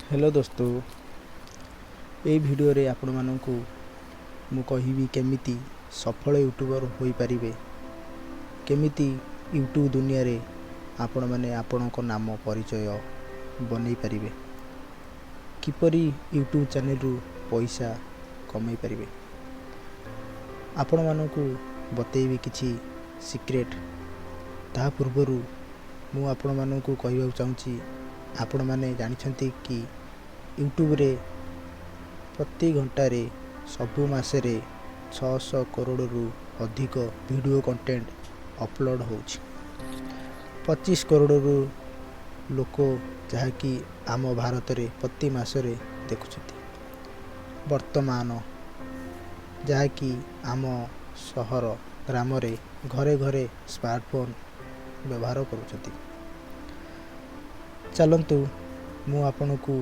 Hello दोस्तों, ये video रे आपण मानकु मु कहिबी केमिति सफल यूट्यूबर होई परिबे, केमिति यूट्यूब दुनिया रे आपण माने आपणको नाम परिचय बनै परिबे, किपरि यूट्यूब चैनल रु पैसा कमै परिबे। आपण मानकु बतैबी किछि सीक्रेट। ता पूर्वरु मु आपण मानकु कहिबा चाहूची, आपण माने जानिछंती कि यूट्यूब रे प्रति घंटारे सबु मासरे 600 करोड़ रु अधिक वीडियो कंटेंट अपलोड होछि। 25 करोड़ रु लोक जहाँकि आम भारत रे प्रति मासरे देखुछथि। वर्तमान जहाँकि आम सहर ग्राम रे घरे घरे स्मार्टफोन व्यवहार करुछथि। चलंतु मु आपनकु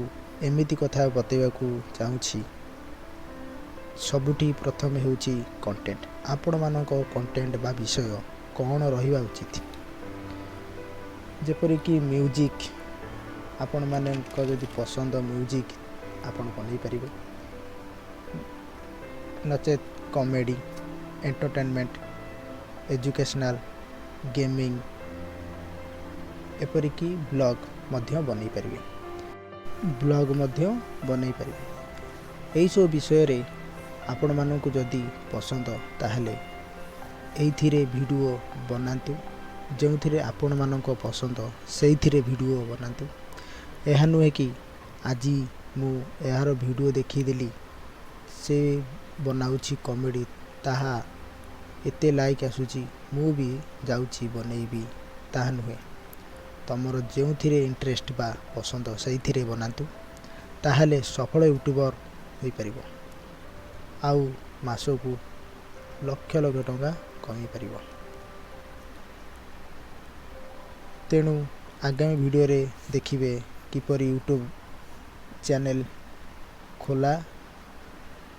एमिति कथा बतैबाकू चाहूँगी। सबुठी प्रथम हेउची कंटेंट। आपण मानक कंटेंट बा विषय कौन रहिबा उचित, जेपरिक म्यूजिक। आपण मानक जदि पसंद म्यूजिक आपण बनै परिबे, नचेत कॉमेडी, एंटरटेनमेंट, एजुकेशनल, गेमिंग, एपरिक ब्लॉग मध्य बनै परिबे, ब्लॉग मध्य बनै परिबे। एई सब विषय रे आपण मानकु जदि पसंद ताहले एइथिरे वीडियो बनातु। जोंथिरे आपण मानक पसंद सेइथिरे वीडियो बनातु। एहा नुहे कि आजी मु एहार वीडियो देखि देली से बनाउछि कॉमेडी, ताहा एते लाइक आसुछि मु भी जाउछि बनैबी, ताहा नुहे। तमर जोंथिरे इंटरेस्ट बा पसंद सेइथिरे बनातु, ताहले सफल यूट्यूबर होई परिबो। आउ मासकु लक्ष लक्ष टंका कमी परिबो। तेणु आगामी वीडियो रे देखिबे किपरि यूट्यूब चैनल खोला